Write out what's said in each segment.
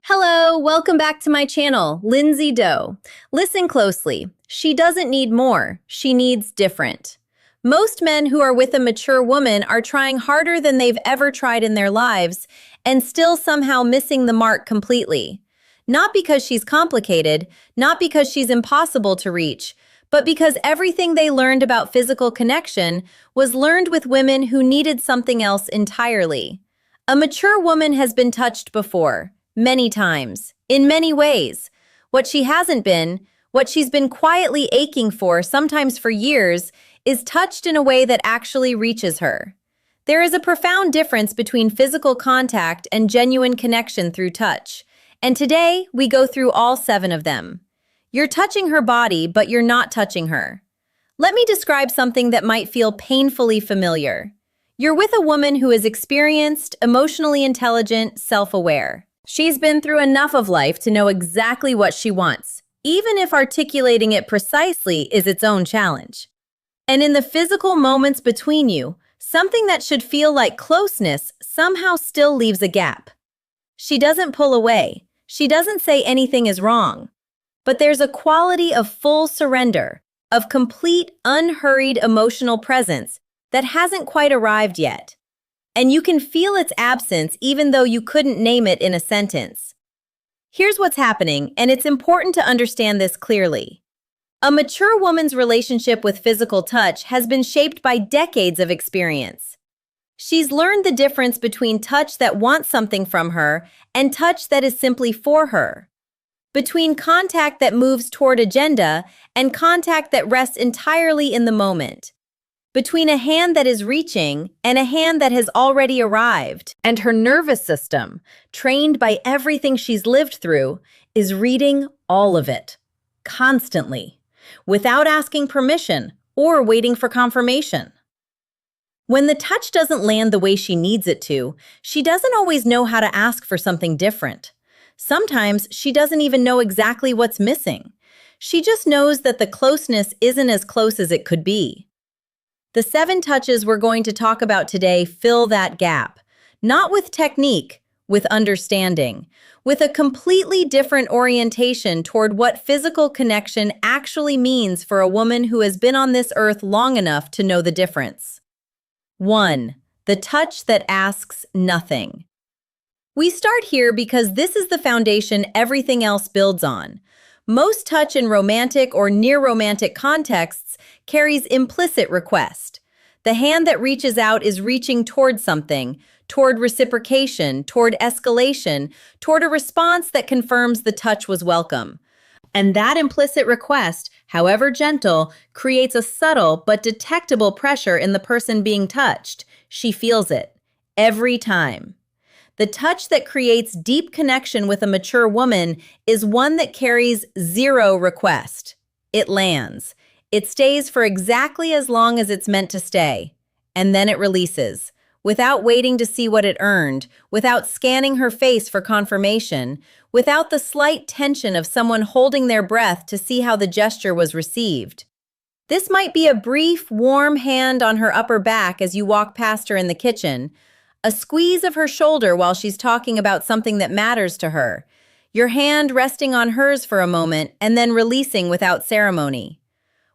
Hello, welcome back to my channel, Lindsey Doe. Listen closely. She doesn't need more, she needs different. Most men who are with a mature woman are trying harder than they've ever tried in their lives and still somehow missing the mark completely. Not because she's complicated, not because she's impossible to reach, but because everything they learned about physical connection was learned with women who needed something else entirely. A mature woman has been touched before. Many times, in many ways. What she hasn't been, what she's been quietly aching for, sometimes for years, is touched in a way that actually reaches her. There is a profound difference between physical contact and genuine connection through touch. And today, we go through all 7 of them. You're touching her body, but you're not touching her. Let me describe something that might feel painfully familiar. You're with a woman who is experienced, emotionally intelligent, self-aware. She's been through enough of life to know exactly what she wants, even if articulating it precisely is its own challenge. And in the physical moments between you, something that should feel like closeness somehow still leaves a gap. She doesn't pull away. She doesn't say anything is wrong. But there's a quality of full surrender, of complete, unhurried emotional presence that hasn't quite arrived yet. And you can feel its absence even though you couldn't name it in a sentence. Here's what's happening, and it's important to understand this clearly. A mature woman's relationship with physical touch has been shaped by decades of experience. She's learned the difference between touch that wants something from her and touch that is simply for her. Between contact that moves toward agenda and contact that rests entirely in the moment. Between a hand that is reaching and a hand that has already arrived. And her nervous system, trained by everything she's lived through, is reading all of it, constantly, without asking permission or waiting for confirmation. When the touch doesn't land the way she needs it to, she doesn't always know how to ask for something different. Sometimes she doesn't even know exactly what's missing. She just knows that the closeness isn't as close as it could be. The 7 touches we're going to talk about today fill that gap, not with technique, with understanding, with a completely different orientation toward what physical connection actually means for a woman who has been on this earth long enough to know the difference. 1. The touch that asks nothing. We start here because this is the foundation everything else builds on. Most touch in romantic or near-romantic contexts carries implicit request. The hand that reaches out is reaching toward something, toward reciprocation, toward escalation, toward a response that confirms the touch was welcome. And that implicit request, however gentle, creates a subtle but detectable pressure in the person being touched. She feels it, every time. The touch that creates deep connection with a mature woman is one that carries 0 request. It lands. It stays for exactly as long as it's meant to stay. And then it releases, without waiting to see what it earned, without scanning her face for confirmation, without the slight tension of someone holding their breath to see how the gesture was received. This might be a brief, warm hand on her upper back as you walk past her in the kitchen, a squeeze of her shoulder while she's talking about something that matters to her, your hand resting on hers for a moment and then releasing without ceremony.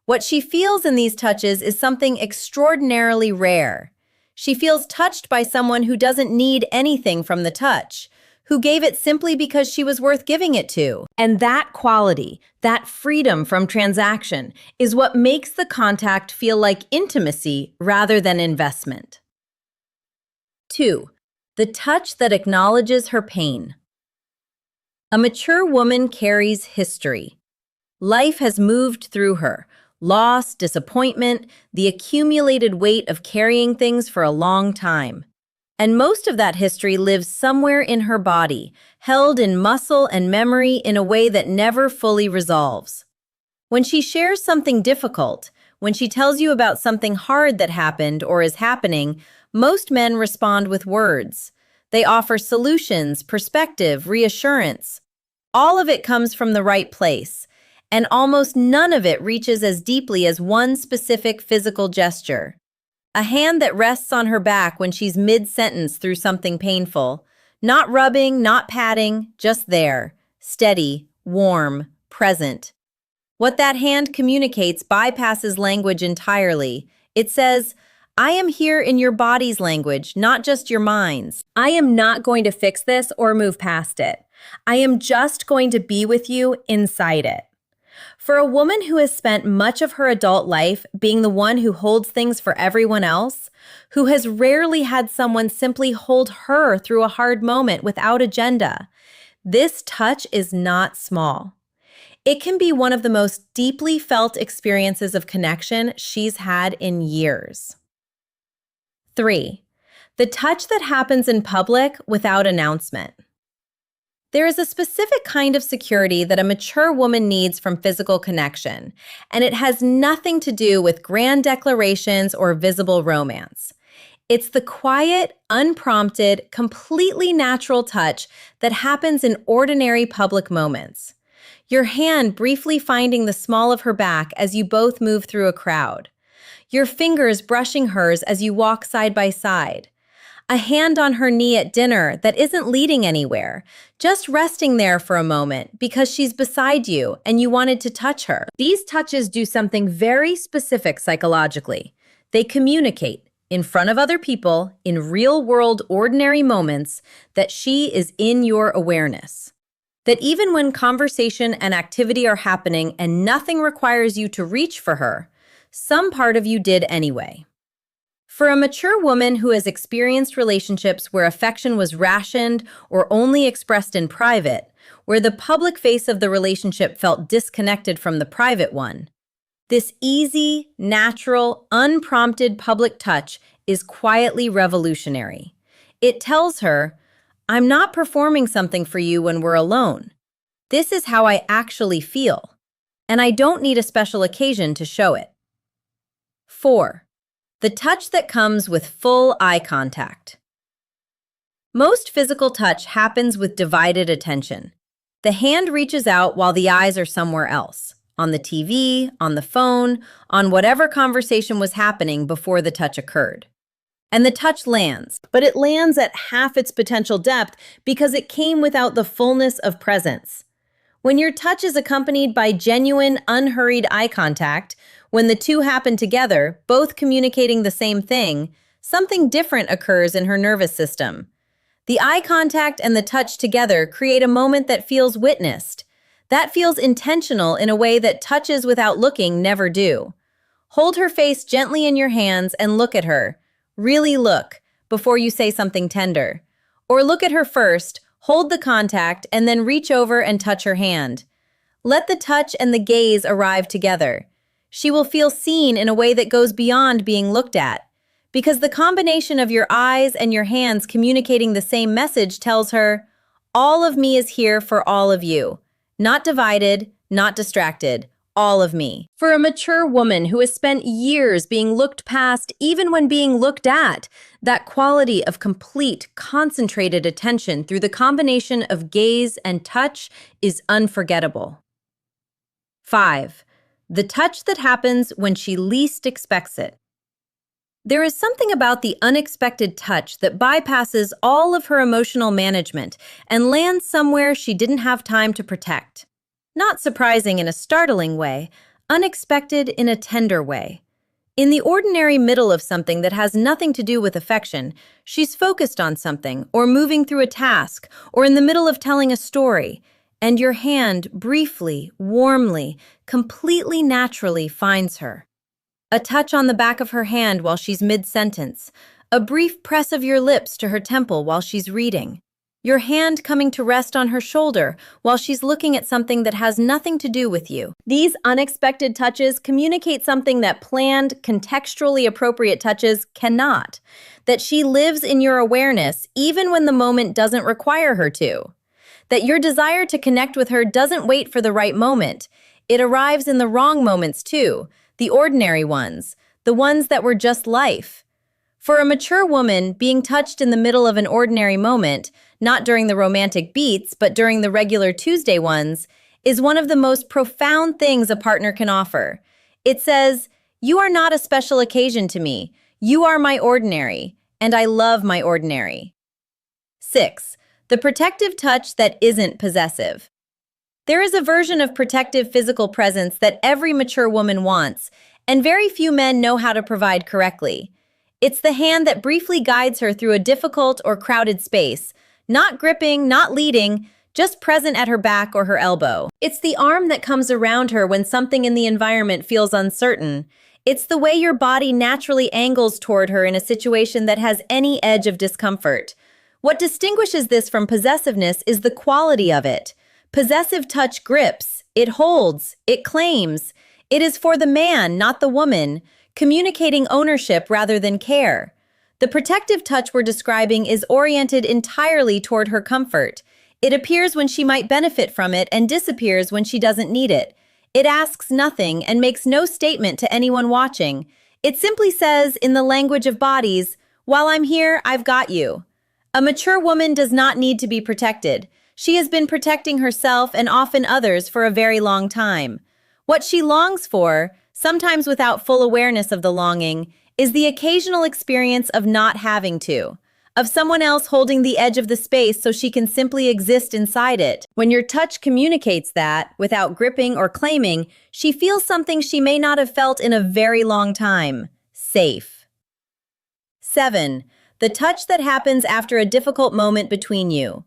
What she feels in these touches is something extraordinarily rare. She feels touched by someone who doesn't need anything from the touch, who gave it simply because she was worth giving it to. And that quality, that freedom from transaction, is what makes the contact feel like intimacy rather than investment. 2. The touch that acknowledges her pain. A mature woman carries history. Life has moved through her. Loss, disappointment, the accumulated weight of carrying things for a long time. And most of that history lives somewhere in her body, held in muscle and memory in a way that never fully resolves. When she shares something difficult, when she tells you about something hard that happened or is happening, most men respond with words. They offer solutions, perspective, reassurance. All of it comes from the right place, and almost none of it reaches as deeply as one specific physical gesture. A hand that rests on her back when she's mid-sentence through something painful. Not rubbing, not patting, just there, steady, warm, present. What that hand communicates bypasses language entirely. It says, I am here in your body's language, not just your mind's. I am not going to fix this or move past it. I am just going to be with you inside it. For a woman who has spent much of her adult life being the one who holds things for everyone else, who has rarely had someone simply hold her through a hard moment without agenda, this touch is not small. It can be one of the most deeply felt experiences of connection she's had in years. 3. The touch that happens in public without announcement. There is a specific kind of security that a mature woman needs from physical connection, and it has nothing to do with grand declarations or visible romance. It's the quiet, unprompted, completely natural touch that happens in ordinary public moments. Your hand briefly finding the small of her back as you both move through a crowd. Your fingers brushing hers as you walk side by side. A hand on her knee at dinner that isn't leading anywhere, just resting there for a moment because she's beside you and you wanted to touch her. These touches do something very specific psychologically. They communicate, in front of other people, in real-world ordinary moments, that she is in your awareness. That even when conversation and activity are happening and nothing requires you to reach for her, some part of you did anyway. For a mature woman who has experienced relationships where affection was rationed or only expressed in private, where the public face of the relationship felt disconnected from the private one, this easy, natural, unprompted public touch is quietly revolutionary. It tells her, I'm not performing something for you when we're alone. This is how I actually feel, and I don't need a special occasion to show it. 4. The touch that comes with full eye contact. Most physical touch happens with divided attention. The hand reaches out while the eyes are somewhere else, on the TV, on the phone, on whatever conversation was happening before the touch occurred. And the touch lands, but it lands at half its potential depth because it came without the fullness of presence. When your touch is accompanied by genuine, unhurried eye contact, when the two happen together, both communicating the same thing, something different occurs in her nervous system. The eye contact and the touch together create a moment that feels witnessed. That feels intentional in a way that touches without looking never do. Hold her face gently in your hands and look at her. Really look before you say something tender. Or look at her first, hold the contact, and then reach over and touch her hand. Let the touch and the gaze arrive together. She will feel seen in a way that goes beyond being looked at, because the combination of your eyes and your hands communicating the same message tells her, all of me is here for all of you. Not divided, not distracted, all of me. For a mature woman who has spent years being looked past even when being looked at, that quality of complete, concentrated attention through the combination of gaze and touch is unforgettable. 5. The touch that happens when she least expects it. There is something about the unexpected touch that bypasses all of her emotional management and lands somewhere she didn't have time to protect. Not surprising in a startling way, unexpected in a tender way. In the ordinary middle of something that has nothing to do with affection, she's focused on something, or moving through a task, or in the middle of telling a story, and your hand briefly, warmly, completely naturally finds her. A touch on the back of her hand while she's mid-sentence, a brief press of your lips to her temple while she's reading, your hand coming to rest on her shoulder while she's looking at something that has nothing to do with you. These unexpected touches communicate something that planned, contextually appropriate touches cannot, that she lives in your awareness even when the moment doesn't require her to. That your desire to connect with her doesn't wait for the right moment. It arrives in the wrong moments too, the ordinary ones, the ones that were just life. For a mature woman, being touched in the middle of an ordinary moment, not during the romantic beats, but during the regular Tuesday ones, is one of the most profound things a partner can offer. It says, you are not a special occasion to me. You are my ordinary, and I love my ordinary. 6. The protective touch that isn't possessive. There is a version of protective physical presence that every mature woman wants, and very few men know how to provide correctly. It's the hand that briefly guides her through a difficult or crowded space, not gripping, not leading, just present at her back or her elbow. It's the arm that comes around her when something in the environment feels uncertain. It's the way your body naturally angles toward her in a situation that has any edge of discomfort. What distinguishes this from possessiveness is the quality of it. Possessive touch grips, it holds, it claims. It is for the man, not the woman, communicating ownership rather than care. The protective touch we're describing is oriented entirely toward her comfort. It appears when she might benefit from it and disappears when she doesn't need it. It asks nothing and makes no statement to anyone watching. It simply says, in the language of bodies, "While I'm here, I've got you." A mature woman does not need to be protected. She has been protecting herself and often others for a very long time. What she longs for, sometimes without full awareness of the longing, is the occasional experience of not having to, of someone else holding the edge of the space so she can simply exist inside it. When your touch communicates that, without gripping or claiming, she feels something she may not have felt in a very long time: safe. 7. The touch that happens after a difficult moment between you.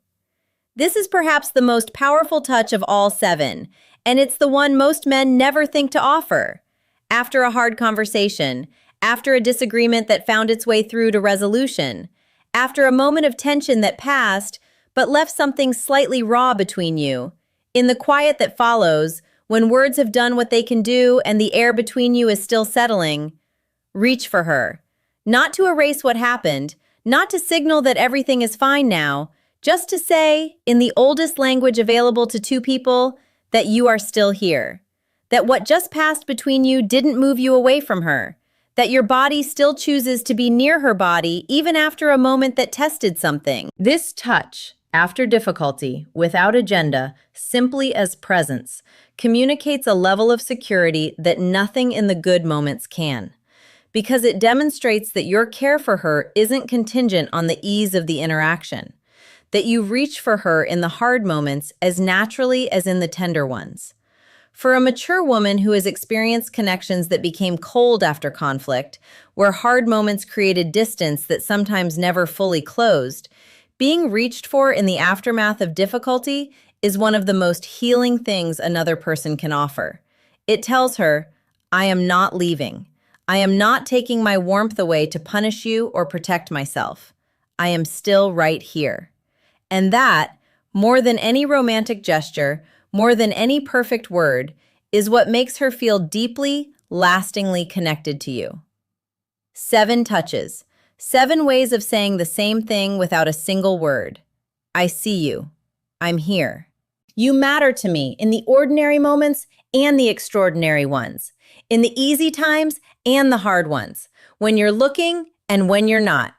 This is perhaps the most powerful touch of all 7, and it's the one most men never think to offer. After a hard conversation, after a disagreement that found its way through to resolution, after a moment of tension that passed but left something slightly raw between you, in the quiet that follows, when words have done what they can do and the air between you is still settling, reach for her. Not to erase what happened, not to signal that everything is fine now, just to say, in the oldest language available to two people, that you are still here. That what just passed between you didn't move you away from her. That your body still chooses to be near her body even after a moment that tested something. This touch, after difficulty, without agenda, simply as presence, communicates a level of security that nothing in the good moments can. Because it demonstrates that your care for her isn't contingent on the ease of the interaction. That you reach for her in the hard moments as naturally as in the tender ones. For a mature woman who has experienced connections that became cold after conflict, where hard moments created distance that sometimes never fully closed, being reached for in the aftermath of difficulty is one of the most healing things another person can offer. It tells her, "I am not leaving. I am not taking my warmth away to punish you or protect myself. I am still right here." And that, more than any romantic gesture, more than any perfect word, is what makes her feel deeply, lastingly connected to you. 7 touches. 7 ways of saying the same thing without a single word. I see you. I'm here. You matter to me in the ordinary moments and the extraordinary ones, in the easy times and the hard ones, when you're looking and when you're not.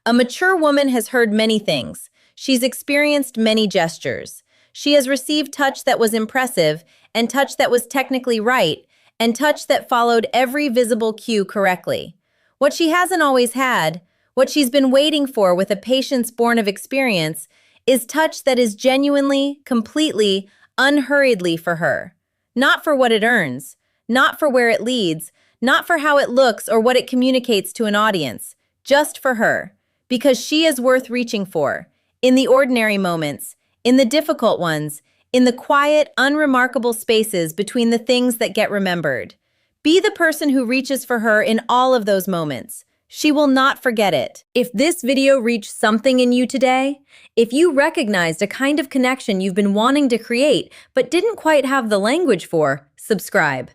A mature woman has heard many things. She's experienced many gestures. She has received touch that was impressive, and touch that was technically right, and touch that followed every visible cue correctly. What she hasn't always had, what she's been waiting for with a patience born of experience, is touch that is genuinely, completely, unhurriedly for her. Not for what it earns, not for where it leads, not for how it looks or what it communicates to an audience, just for her, because she is worth reaching for. In the ordinary moments, in the difficult ones, in the quiet, unremarkable spaces between the things that get remembered. Be the person who reaches for her in all of those moments. She will not forget it. If this video reached something in you today, if you recognized a kind of connection you've been wanting to create but didn't quite have the language for, subscribe.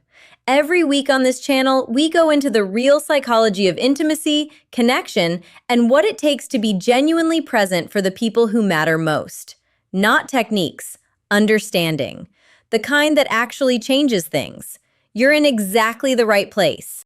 Every week on this channel, we go into the real psychology of intimacy, connection, and what it takes to be genuinely present for the people who matter most. Not techniques, understanding. The kind that actually changes things. You're in exactly the right place.